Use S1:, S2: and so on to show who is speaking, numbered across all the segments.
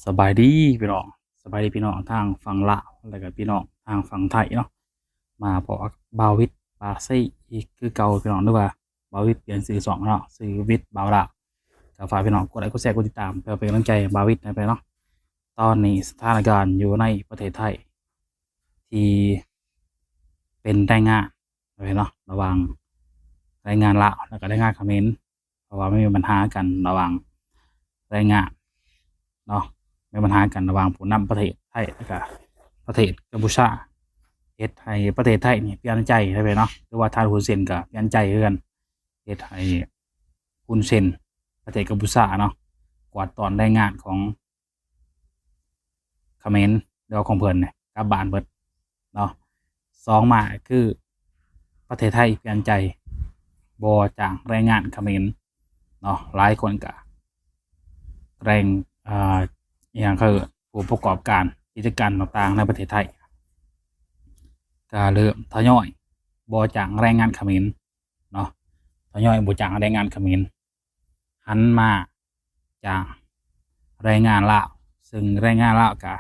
S1: สบายดีพี่น้องสบายดีพี่น้องทางฝั่งลาวแล้วก็พี่น้องทางฝั่งไทยเนาะมาพอบาวิดบาซี่อีกคือเก่าพี่น้องด้วยว่าบาวิดเปลี่ยนสื่อสองเนาะสื่อวิดบาวลาวก็ฝากพี่น้องกดไลค์กดแชร์กดติดตามเพื่อเป็นกำลังใจบาวิดไปเนาะตอนนี้สถานการณ์อยู่ในประเทศไทยที่เป็นแรงงานไปเนาะระหว่างแรงงานลาวแล้วก็แรงงานเขมรเพราะว่าไม่มีปัญหากันระหว่างแรงงานเนาะ มีปัญหากันระหว่างผู้นำประเทศไทยและก็ประเทศกัมพูชาเฮ็ดให้ประเทศไทยนี่เปลี่ยนใจได้ไปเนาะหรือว่าทานฮุนเซนก็เปลี่ยนใจคือกันเฮ็ดให้ฮุนเซนประเทศกัมพูชาเนาะกวาดตอนแรงงานของเขมรหรือว่าของเพิ่นเนี่ยกลับบ้านเบิดเนาะสองมาคือประเทศไทยเปลี่ยนใจบ่จ้างแรงงานเขมรเนาะหลายคนก็แรงอย่างคือผู้ประกอบการกิจการต่างๆในประเทศไทยก็เริ่มทยอยบ่จ้างแรงงานเขมรเนาะทยอยบ่จ้างแรงงานเขมรหันมาจ้างแรงงานลาวซึ่งแรงงานลาวก็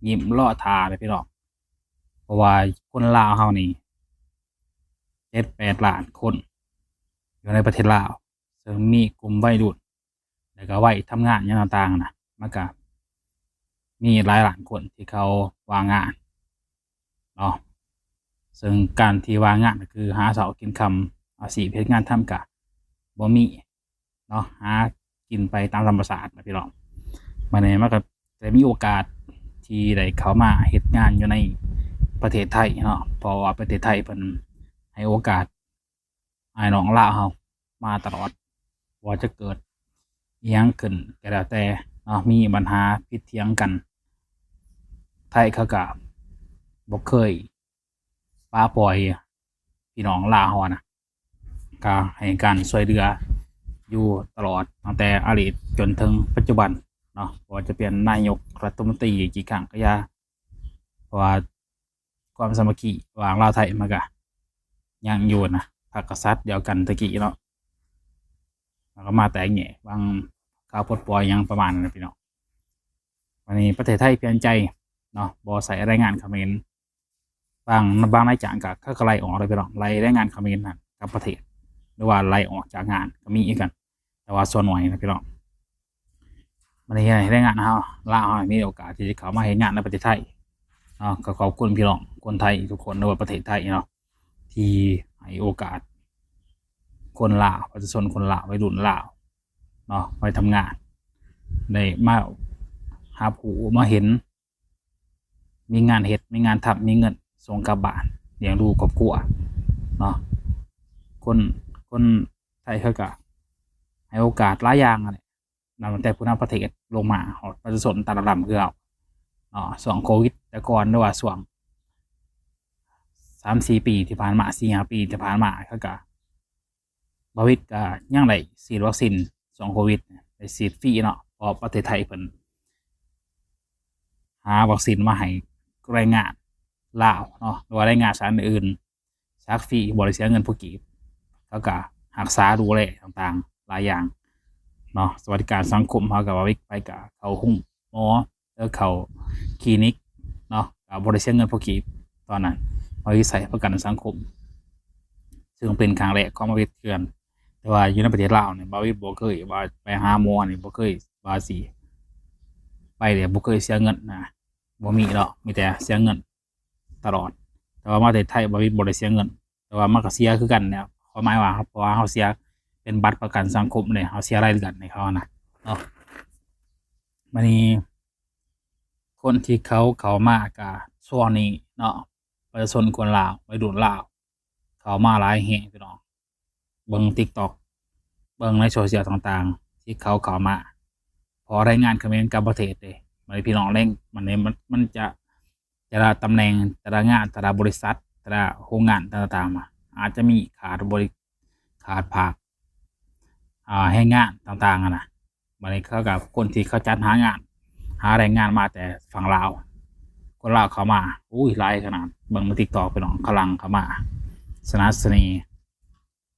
S1: ยิ้มรอท่าเลยพี่น้องเพราะว่าคนลาวเฮานี่7-8ล้านคนอยู่ในประเทศลาวซึ่งมีกลุ่มวัยรุ่นแล้วก็วัยทำงานอย่างต่างๆน่ะมันก็มีหลายล้านคนที่เขาว่างงานเนาะซึ่งการที่ว่างงานก็คือหาเช้ากินค่ำอาชีพเฮ็ดงานทำก็บ่มีเนาะหากินไปตามธรรมชาติน่ะพี่น้องบัดนี้มันก็ได้มีโอกาสที่ได้เข้ามาเฮ็ดงานอยู่ในประเทศไทยเนาะเพราะว่าประเทศไทยเพิ่นให้โอกาสอ้ายน้องลาวเฮามาตลอดบ่ว่าจะเกิดอิหยังขึ้นก็แล้วแต่เนาะมีปัญหาผิดเถียงกันไทยเขาก็บ่เคยปราปล่อยพี่น้องลาวเฮาอะนะก็ให้การช่วยเหลืออยู่ตลอดตั้งแต่อดีตจนถึงปัจจุบันเนาะบ่ว่าจะเป็นนายกรัฐมนตรีกี่ครั้งก็อย่าเพราะว่าความสามัคคีระหว่างลาวไทยมันก็ยังอยู่นะพรรคกษัตริย์เดียวกันแต่กี้เนาะมันก็มาแตกแยกบางข่าวปลดปล่อยหยังประมาณนั้นนะพี่น้องวันนี้ประเทศไทยเปลี่ยนใจเนาะบ่ใส่แรงงานเขมรบางนายจ้างก็เขาก็ไล่ออกเลยพี่น้องไล่แรงงานเขมรนั่นกลับประเทศหรือว่าไล่ออกจากงานก็มีคือกันแต่ว่าส่วนน้อยนะพี่น้องวันนี้ให้แรงงานเฮาลาวเฮามีโอกาสที่จะเข้ามาเฮ็ดงานในประเทศไทยเนาะก็ขอบคุณพี่น้องคนไทยทุกคนหรือว่าประเทศไทยเนาะที่ให้โอกาสคนลาวประชาชนคนลาววัยรุ่นลาวเนาะไปทำงานได้มาหาผู้มาเห็นมีงานเฮ็ดมีงานทำมีเงินส่งกลับบ้านเลี้ยงดูครอบครัวเนาะคนไทยเขาก็ให้โอกาสหลายอย่างนั่นแหละนับตั้งแต่ผู้นำประเทศลงมาฮอดประชาชนแต่ละระดับคือเอาเนาะช่วงโควิดแต่ก่อนหรือว่าช่วง3-4 ปีที่ผ่านมา4-5 ปีที่ผ่านมาเขาก็บาวิดก็ยังได้ฉีดวัคซีนช่วงโควิดได้ฉีดฟรีเนาะเพราะประเทศไทยเพิ่นหาวัคซีนมาให้แรงงานลาวเนาะหรือว่าแรงงานชาติอื่นชักฟรีบ่ได้เสียเงินผู้กีบเขาก็รักษาดูแลต่างๆหลายอย่างเนาะสวัสดิการสังคมเขาก็ว่าไปก็เข้าห้องหมอแล้วเข้าคลินิกเนาะก็บ่ได้เสียเงินผู้กีบตอนนั้นเอาไว้ใช้ประกันสังคมซึ่งเป็นครั้งแรกของบาวิดคือกันแต่ว่าอยู่ในประเทศลาวเนี่ยบาวิดบ่เคยว่าไปหาหมอนี่บ่เคยว่าสิไปเนี่ยบ่เคยเสียเงินนะบ่มีดอกมีแต่เสียเงินตลอดแต่ว่ามาประเทศไทยบาวิดบ่ได้เสียเงินแต่ว่ามันก็เสียคือกันเนี่ยความหมายว่าเพราะว่าเราเสียเป็นบัตรประกันสังคมเนี่ยเราเสียรายเดือนให้เขานะเนาะบัดนี้คนที่เขามาก็ช่วงนี้เนาะประชาชนคนลาววัยรุ่นลาวเข้ามาหลายแฮงพี่น้องเบิ่ง TikTok เบิ่งในโซเชียลต่างๆที่เข้ามาพอรายงานเขมรกลับประเทศเด้บัดนี้พี่น้องแรงมันนี่มันจะแต่ละตำแหน่งแต่ละงานแต่ละบริษัทแต่ละโรงงานต่างๆมาอาจจะมีขาดภาคแรงงานต่างๆอะนะบัดนี้เขาก็คนที่เขาจัดหางานหาแรงงานมาแต่ฝั่งลาวคนลาวเข้ามาอุ้ยหลายขนาดเบิ่งใน TikTok พี่น้องกำลังเข้ามาสนัสนี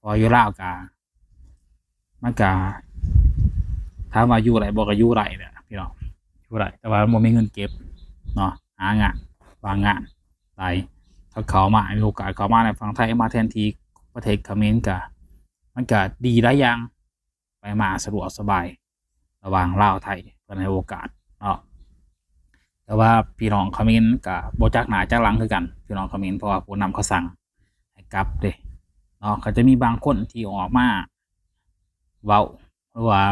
S1: พออยู่ลาวก็มันก็ถามว่าอยู่ไรบ่ก็อยู่ไรเนี่ยพี่น้อง อยู่ได้แต่ว่าบ่มีเงินเก็บเนาะหางานว่างงานหลายถ้าเขามามีโอกาสเขามาในฝั่งไทยมาแทนที่ประเทศเขมรก็มันก็ดีหลายอย่างไปมาสะดวกสบายระหว่างลาวไทยเพิ่นให้โอกาสเนาะแต่ว่าพี่น้องเขมรก็บ่จักหน้าจักหลังคือกันพี่น้องเขมรเพราะว่าผู้นำเขาสั่งให้กลับเด้เนาะก็จะมีบางคนที่ออกมาเว้าหรือว่า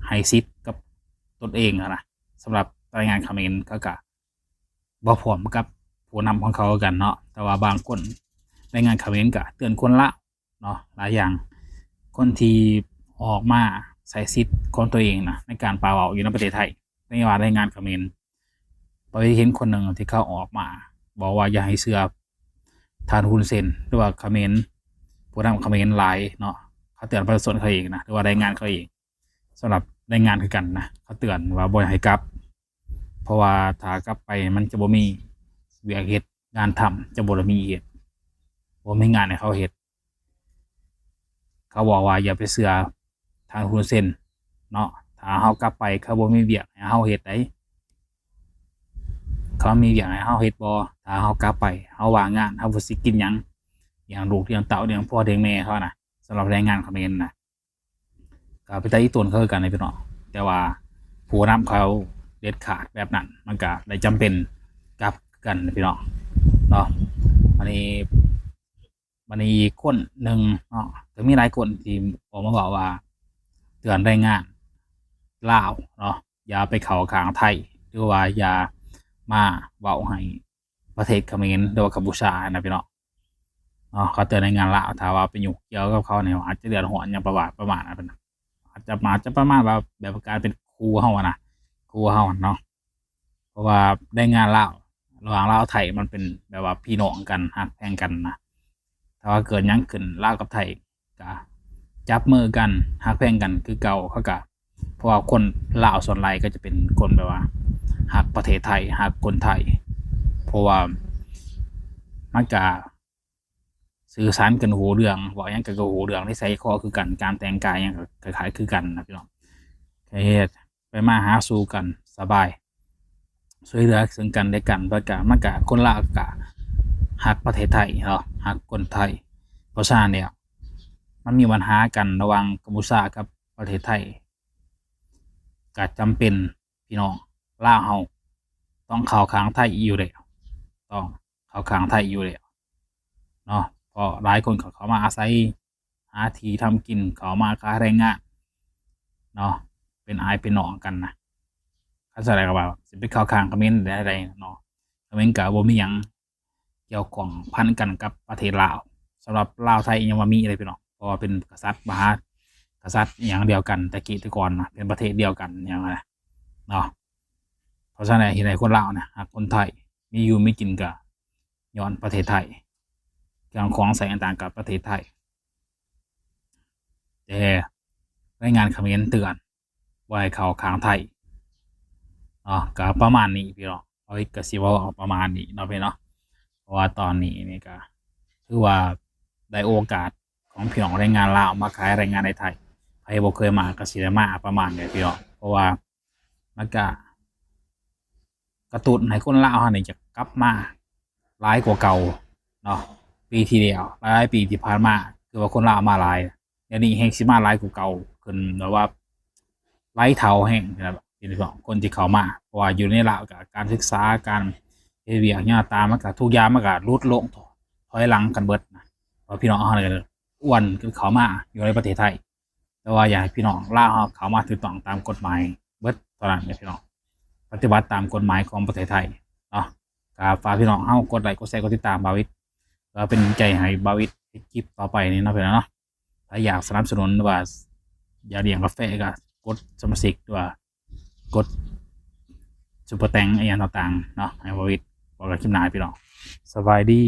S1: ให้สิทธิ์กับตนเองนะสำหรับแรงงานเขมรก็บ่พร้อมกับผู้นำของเขากันเนาะแต่ว่าบางคนแรงงานเขมรก็เตือนคนละเนาะหลายอย่างคนที่ออกมาใช้สิทธิ์ของตัวเองนะในการปาเว้าอยู่ในประเทศไทยในว่าแรงงานเขมรไปเห็นคนหนึ่งที่เขาออกมาบอกว่าอย่าให้เชื่อทานฮุนเซนหรือว่าเขมรผู้นำเขมรหลายเนาะเขาเตือนประชาชนเขาเองนะหรือว่าแรงงานเขาเองสำหรับแรงงานคือกันนะเขาเตือนว่าบ่ให้กลับเพราะว่าถ้ากลับไปมันจะบ่มีเวียกเฮ็ดงานทำจะบ่มีเฮ็ดบ่มีงานให้เขาเฮ็ดเขาบอกว่าอย่าไปเชื่อทางฮุนเซนเนาะถ้าเฮากลับไปเขาบ่มีเวียกให้เฮาเฮ็ดได้เขามีเวียกให้เฮาเฮ็ดบ่ถ้าเฮากลับไปเฮาว่างงานเฮาบ่สิกินหยังเลี้ยงลูกเลี้ยงเต้าเลี้ยงพ่อเลี้ยงแม่เขาน่ะสำหรับแรงงานเขมรน่ะก็ไปแต่อีตนเขาคือกันนะพี่น้องแต่ว่าผู้นำเขาเด็ดขาดแบบนั้นมันก็ได้จำเป็นกับกันนะพี่น้องเนาะอันนี้คนหนึ่งเนาะก็มีหลายคนที่ออกมาบอกว่าเตือนแรงงานลาวเนาะอย่าไปเข้าข้างไทยหรือว่าอย่ามาเว้าให้ประเทศเขมรหรือว่ากัมพูชานะพี่น้องเนาะเขาเตือนแรงงานลาวถ้าว่าไปยุ่งเกี่ยวกับเขาเนี่ยอาจจะเดือดร้อนอย่างประมาณนั้นนะอาจจะประมาณว่าแบบการเป็นครูเฮานะครูเฮาเนาะเพราะว่าแรงงานลาวระหว่างลาวไทยมันเป็นแบบว่าพี่น้องกันฮักแพงกันนะถ้าว่าเกิดหยังขึ้นลาวกับไทยก็จับมือกันฮักแพงกันคือเก่าเขาก็เพราะว่าคนลาวส่วนใหญ่ก็จะเป็นคนแบบว่าฮักประเทศไทยฮักคนไทยเพราะว่ามันก็สื่อสารกันหูเรื่องเว้าหยังก็หูเรื่องนิสัยคอคือกันการแต่งกายหยังก็คล้ายๆคือกันนะพี่น้องก็เฮ็ดไปมาหาสู่กันสบายช่วยเหลือซึ่งกันและกันแล้วก็มันก็คนลาวก็ฮักประเทศไทยเนาะฮักคนไทยเพราะฉะนั้นเนี่ยมันมีปัญหากันระหว่างกัมพูชากับประเทศไทยก็จำเป็นพี่น้องลาวเฮาต้องเข้าข้างไทยอยู่แล้วต้องเข้าข้างไทยอยู่แล้วเนาะเพราะหลายคนเขามาอาศัยหาที่ทำกินเขามาค้าแรงงานเนาะเป็นอ้ายเป็นน้องกันนะคันสิได้ก็ว่าสิไปเข้าข้างเขมรได้เนาะเขมรก็บ่มีหยังเกี่ยวข้องพันกันกับประเทศลาวสำหรับลาวไทยยังบ่มีเลยพี่น้องเพราะว่าเป็นกษัตริย์มหากษัตริย์อย่างเดียวกันแต่กี้แต่ก่อนนะเป็นประเทศเดียวกันอย่างนั้นเนาะเพราะฉะนั้นเห็นให้คนลาวนะฮักคนไทยมีอยู่มีกินก็ย้อนประเทศไทยเครื่องของใช้ต่างๆกับประเทศไทยแต่รายงานเขมรเตือนบ่ให้เข้าข้างไทยเนาะก็ประมาณนี้พี่น้องก็สิเว้าประมาณนี้เนาะพี่เนาะเพราะว่าตอนนี้นี่ก็ถือว่าได้โอกาสของพี่น้องแรงงานลาวมาขายแรงงานในไทยไผบ่เคยมาก็สิได้มาประมาณนี้พี่น้องเพราะว่ามันก็กระตุ้นให้คนลาวเฮานี่จะกลับมาหลายกว่าเก่าเนาะปีที่แล้วหลายปีที่ผ่านมาคือว่าคนลาวมาหลายเดี๋ยวนี้แฮงสิมาหลายกว่าเก่าขึ้นแบบว่าหลายเท่าแฮงนะครับพี่น้องคนที่เข้ามาเพราะว่าอยู่ในลาวก็การศึกษาการเฮ็ดเวียกหยังตามมันก็ทุกอย่างมันก็ลดลงถอยหลังกันเบิดนะเพราะพี่น้องเฮานี่อ้วนคือเข้ามาอยู่ในประเทศไทยแต่ว่าอยากให้พี่น้องลาวเฮาเข้ามาถูกต้องตามกฎหมายเบิดเท่านั้นแหละพี่น้องปฏิบัติตามกฎหมายของประเทศไทยเนาะก็ฝากพี่น้องเฮากดไลค์กดแชร์กดติดตามบาวิทก็เป็นใจให้บาวิทเฮ็ดคลิปต่อไปนี่เนาะพี่น้องเนาะถ้าอยากสนับสนุนว่าอยากเลี้ยงกาแฟก็กดสมาชิกหรือว่ากดซุปเปอร์แตงอีหยังต่างๆเนาะให้บาวิทบอกกับคลิปหน้าพี่น้องสบายดี